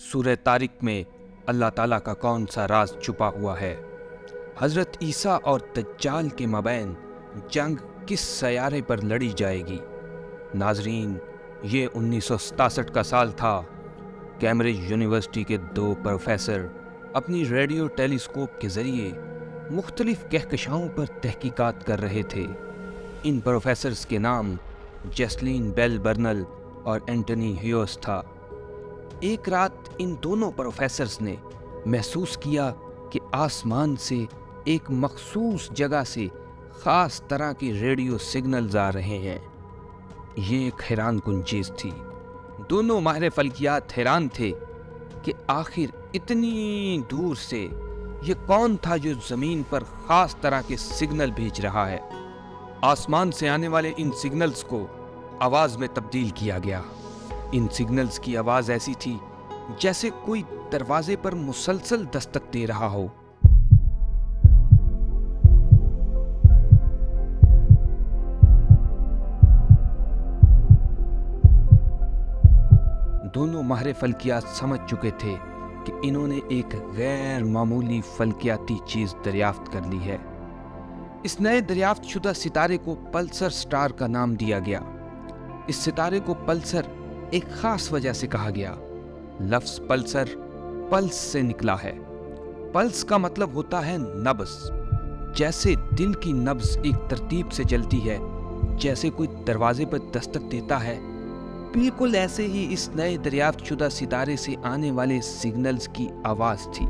سورہ طارق میں اللہ تعالیٰ کا کون سا راز چھپا ہوا ہے؟ حضرت عیسیٰ اور دجال کے مابین جنگ کس سیارے پر لڑی جائے گی؟ ناظرین، یہ 1967 کا سال تھا۔ کیمبرج یونیورسٹی کے 2 پروفیسر اپنی ریڈیو ٹیلیسکوپ کے ذریعے مختلف کہکشاؤں پر تحقیقات کر رہے تھے۔ ان پروفیسرز کے نام جیسلین بیل برنل اور اینٹنی ہیوس تھا۔ ایک رات ان دونوں پروفیسرز نے محسوس کیا کہ آسمان سے ایک مخصوص جگہ سے خاص طرح کے ریڈیو سگنلز آ رہے ہیں۔ یہ ایک حیران کن چیز تھی۔ دونوں ماہر فلکیات حیران تھے کہ آخر اتنی دور سے یہ کون تھا جو زمین پر خاص طرح کے سگنل بھیج رہا ہے۔ آسمان سے آنے والے ان سگنلز کو آواز میں تبدیل کیا گیا۔ ان سگنلز کی آواز ایسی تھی جیسے کوئی دروازے پر مسلسل دستک دے رہا ہو۔ دونوں ماہر فلکیات سمجھ چکے تھے کہ انہوں نے ایک غیر معمولی فلکیاتی چیز دریافت کر لی ہے۔ اس نئے دریافت شدہ ستارے کو پلسر سٹار کا نام دیا گیا۔ اس ستارے کو پلسر ایک خاص وجہ سے کہا گیا۔ لفظ پلسر پلس سے نکلا ہے۔ پلس کا مطلب ہوتا ہے نبض۔ جیسے دل کی نبض ایک ترتیب سے چلتی ہے، جیسے کوئی دروازے پر دستک دیتا ہے، بالکل ایسے ہی اس نئے دریافت شدہ ستارے سے آنے والے سگنلز کی آواز تھی۔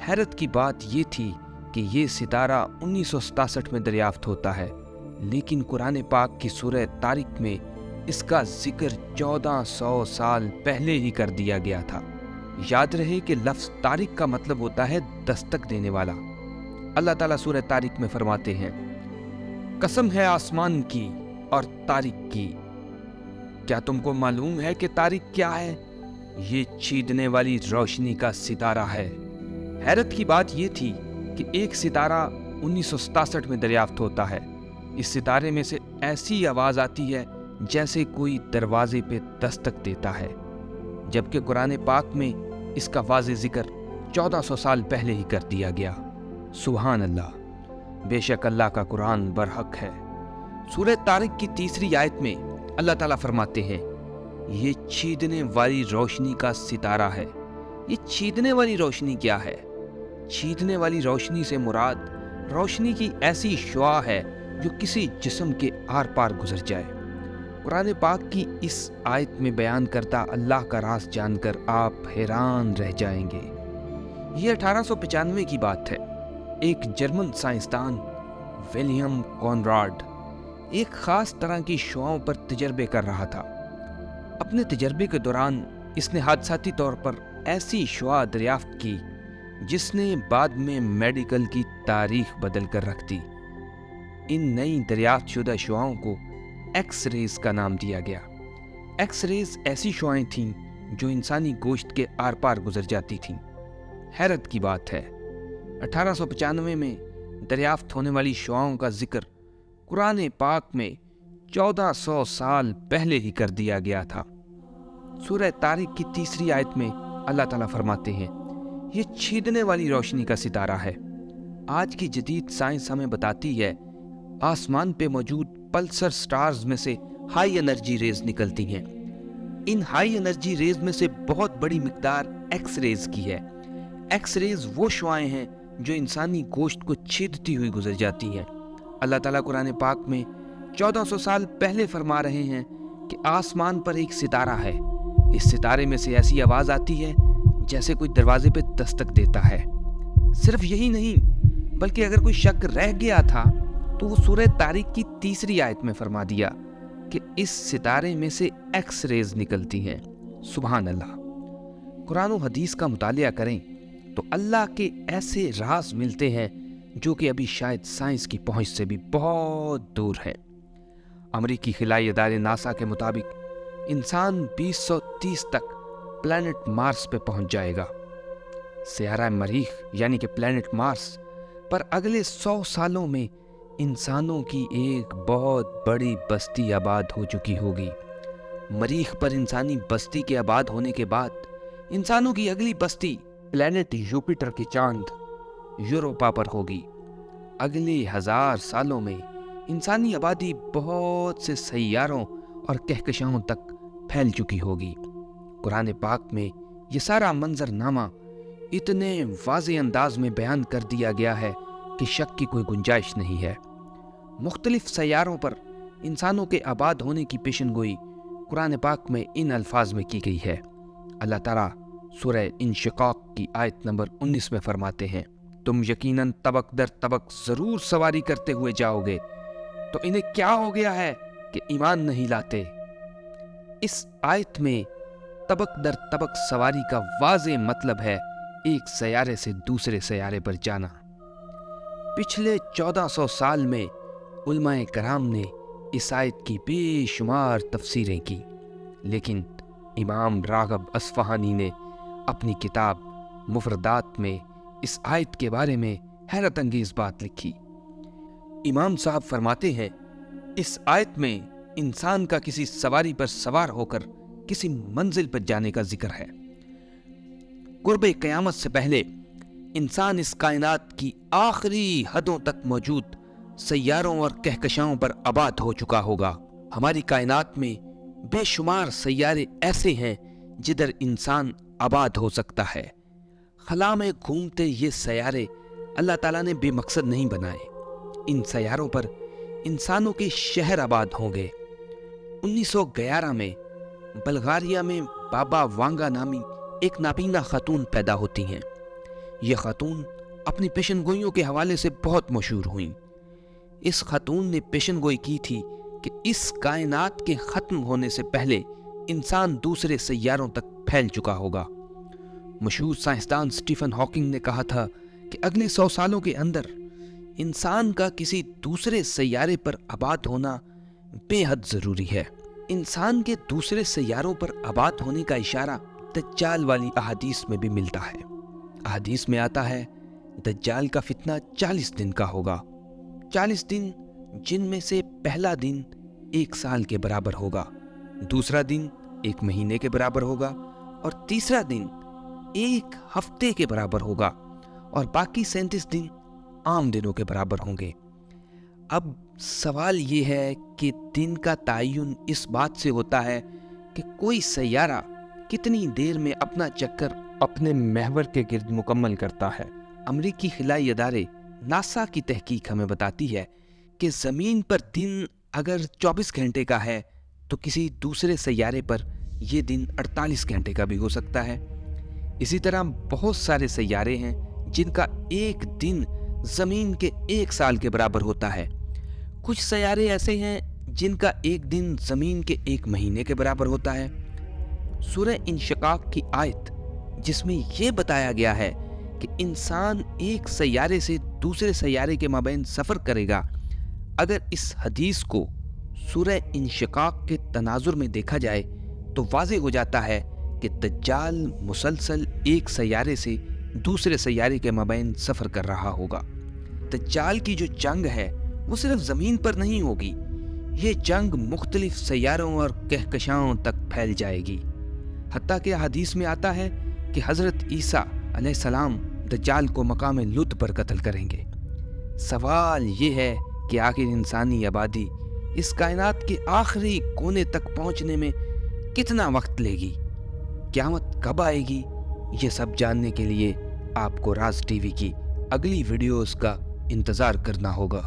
حیرت کی بات یہ تھی کہ یہ ستارہ 1967 میں دریافت ہوتا ہے، لیکن قرآن پاک کی سورہ طارق میں اس کا ذکر 1400 سال پہلے ہی کر دیا گیا تھا۔ یاد رہے کہ لفظ طارق کا مطلب ہوتا ہے دستک دینے والا۔ اللہ تعالیٰ سورہ طارق میں فرماتے ہیں، قسم ہے آسمان کی اور طارق کی۔ کیا تم کو معلوم ہے کہ طارق کیا ہے؟ یہ چیدنے والی روشنی کا ستارہ ہے۔ حیرت کی بات یہ تھی کہ ایک ستارہ 1967 میں دریافت ہوتا ہے۔ اس ستارے میں سے ایسی آواز آتی ہے جیسے کوئی دروازے پہ دستک دیتا ہے، جبکہ قرآن پاک میں اس کا واضح ذکر 1400 سال پہلے ہی کر دیا گیا۔ سبحان اللہ، بے شک اللہ کا قرآن برحق ہے۔ سورہ طارق کی 3 آیت میں اللہ تعالیٰ فرماتے ہیں، یہ چیدنے والی روشنی کا ستارہ ہے۔ یہ چیدنے والی روشنی کیا ہے؟ چیدنے والی روشنی سے مراد روشنی کی ایسی شعاع ہے جو کسی جسم کے آر پار گزر جائے۔ قرآن پاک کی اس آیت میں بیان کردہ اللہ کا راز جان کر آپ حیران رہ جائیں گے۔ یہ 1895 کی بات ہے۔ ایک جرمن سائنسدان ولیم کونراڈ ایک خاص طرح کی شعاؤں پر تجربے کر رہا تھا۔ اپنے تجربے کے دوران اس نے حادثاتی طور پر ایسی شعاع دریافت کی جس نے بعد میں میڈیکل کی تاریخ بدل کر رکھ دی۔ ان نئی دریافت شدہ شعاؤں کو ایکس ریز کا نام دیا گیا۔ ایکس ریز ایسی شعائیں تھیں جو انسانی گوشت کے آر پار گزر جاتی تھیں۔ حیرت کی بات ہے، 1895 میں دریافت ہونے والی شعاؤں کا ذکر قرآن پاک میں 1400 سال پہلے ہی کر دیا گیا تھا۔ سورہ طارق کی 3 آیت میں اللہ تعالیٰ فرماتے ہیں، یہ چھیدنے والی روشنی کا ستارہ ہے۔ آج کی جدید سائنس ہمیں بتاتی ہے آسمان پہ موجود پلسر سٹارز میں سے ہائی انرجی ریز نکلتی ہیں۔ ان ہائی انرجی ریز میں سے بہت بڑی مقدار ایکس ریز کی ہے۔ ایکس ریز وہ شعائیں ہیں جو انسانی گوشت کو چھیدتی ہوئی گزر جاتی ہیں۔ اللہ تعالیٰ قرآن پاک میں 1400 سال پہلے فرما رہے ہیں کہ آسمان پر ایک ستارہ ہے۔ اس ستارے میں سے ایسی آواز آتی ہے جیسے کوئی دروازے پہ دستک دیتا ہے۔ صرف یہی نہیں، بلکہ اگر کوئی شک رہ گیا تھا تو وہ سورہ طارق کی 3 آیت میں فرما دیا کہ اس ستارے میں سے ایکس ریز نکلتی ہیں۔ سبحان اللہ۔ قرآن و حدیث کا مطالعہ کریں تو اللہ کے ایسے راز ملتے ہیں جو کہ ابھی شاید سائنس کی پہنچ سے بھی بہت دور ہیں۔ امریکی خلائی ادارے ناسا کے مطابق انسان 2030 تک پلانٹ مارس پہ پہنچ جائے گا۔ سیارہ مریخ یعنی کہ پلانٹ مارس پر اگلے 100 سالوں میں انسانوں کی ایک بہت بڑی بستی آباد ہو چکی ہوگی۔ مریخ پر انسانی بستی کے آباد ہونے کے بعد انسانوں کی اگلی بستی پلانٹ یوپیٹر کے چاند یوروپا پر ہوگی۔ اگلے 1000 سالوں میں انسانی آبادی بہت سے سیاروں اور کہکشاؤں تک پھیل چکی ہوگی۔ قرآن پاک میں یہ سارا منظر نامہ اتنے واضح انداز میں بیان کر دیا گیا ہے کہ شک کی کوئی گنجائش نہیں ہے۔ مختلف سیاروں پر انسانوں کے آباد ہونے کی پیشن گوئی قرآن پاک میں ان الفاظ میں کی گئی ہے۔ اللہ تعالیٰ سورہ انشقاق کی آیت نمبر 19 میں فرماتے ہیں، تم یقیناً طبق در طبق ضرور سواری کرتے ہوئے جاؤ گے، تو انہیں کیا ہو گیا ہے کہ ایمان نہیں لاتے۔ اس آیت میں طبق در طبق سواری کا واضح مطلب ہے ایک سیارے سے دوسرے سیارے پر جانا۔ پچھلے 1400 سال میں علماء کرام نے اس آیت کی بے شمار تفسیریں کی، لیکن امام راغب اصفہانی نے اپنی کتاب مفردات میں اس آیت کے بارے میں حیرت انگیز بات لکھی۔ امام صاحب فرماتے ہیں، اس آیت میں انسان کا کسی سواری پر سوار ہو کر کسی منزل پر جانے کا ذکر ہے۔ قرب قیامت سے پہلے انسان اس کائنات کی آخری حدوں تک موجود سیاروں اور کہکشاؤں پر آباد ہو چکا ہوگا۔ ہماری کائنات میں بے شمار سیارے ایسے ہیں جدھر انسان آباد ہو سکتا ہے۔ خلا میں گھومتے یہ سیارے اللہ تعالیٰ نے بے مقصد نہیں بنائے۔ ان سیاروں پر انسانوں کے شہر آباد ہوں گے۔ 1911 میں بلغاریہ میں بابا وانگا نامی ایک نابینا خاتون پیدا ہوتی ہیں۔ یہ خاتون اپنی پیشن گوئیوں کے حوالے سے بہت مشہور ہوئیں۔ اس خاتون نے پیشن گوئی کی تھی کہ اس کائنات کے ختم ہونے سے پہلے انسان دوسرے سیاروں تک پھیل چکا ہوگا۔ مشہور سائنسدان اسٹیفن ہاکنگ نے کہا تھا کہ اگلے 100 سالوں کے اندر انسان کا کسی دوسرے سیارے پر آباد ہونا بے حد ضروری ہے۔ انسان کے دوسرے سیاروں پر آباد ہونے کا اشارہ دجال والی احادیث میں بھی ملتا ہے۔ احادیث میں آتا ہے، دجال کا فتنہ 40 دن کا ہوگا، 40 دن جن میں سے پہلا دن 1 سال کے برابر ہوگا، دوسرا دن 1 مہینے کے برابر ہوگا، اور تیسرا دن 1 ہفتے کے برابر ہوگا، اور باقی 37 دن عام دنوں کے برابر ہوں گے۔ اب سوال یہ ہے کہ دن کا تعین اس بات سے ہوتا ہے کہ کوئی سیارہ کتنی دیر میں اپنا چکر اپنے محور کے گرد مکمل کرتا ہے۔ امریکی خلائی ادارے ناسا کی تحقیق ہمیں بتاتی ہے کہ زمین پر دن اگر 24 گھنٹے کا ہے تو کسی دوسرے سیارے پر یہ دن 48 گھنٹے کا بھی ہو سکتا ہے۔ اسی طرح بہت سارے سیارے ہیں جن کا ایک دن زمین کے 1 سال کے برابر ہوتا ہے۔ کچھ سیارے ایسے ہیں جن کا ایک دن زمین کے 1 مہینے کے برابر ہوتا ہے۔ سورہ انشقاق کی آیت جس میں یہ بتایا گیا ہے کہ انسان ایک سیارے سے دوسرے سیارے کے مابین سفر کرے گا، اگر اس حدیث کو سورہ انشقاق کے تناظر میں دیکھا جائے تو واضح ہو جاتا ہے کہ دجال مسلسل ایک سیارے سے دوسرے سیارے کے مابین سفر کر رہا ہوگا۔ دجال کی جو جنگ ہے وہ صرف زمین پر نہیں ہوگی، یہ جنگ مختلف سیاروں اور کہکشاؤں تک پھیل جائے گی۔ حتیٰ کہ حدیث میں آتا ہے کہ حضرت عیسیٰ علیہ السلام دجال کو مقام لد پر قتل کریں گے۔ سوال یہ ہے کہ آخر انسانی آبادی اس کائنات کے آخری کونے تک پہنچنے میں کتنا وقت لے گی؟ قیامت کب آئے گی؟ یہ سب جاننے کے لیے آپ کو راز ٹی وی کی اگلی ویڈیوز کا انتظار کرنا ہوگا۔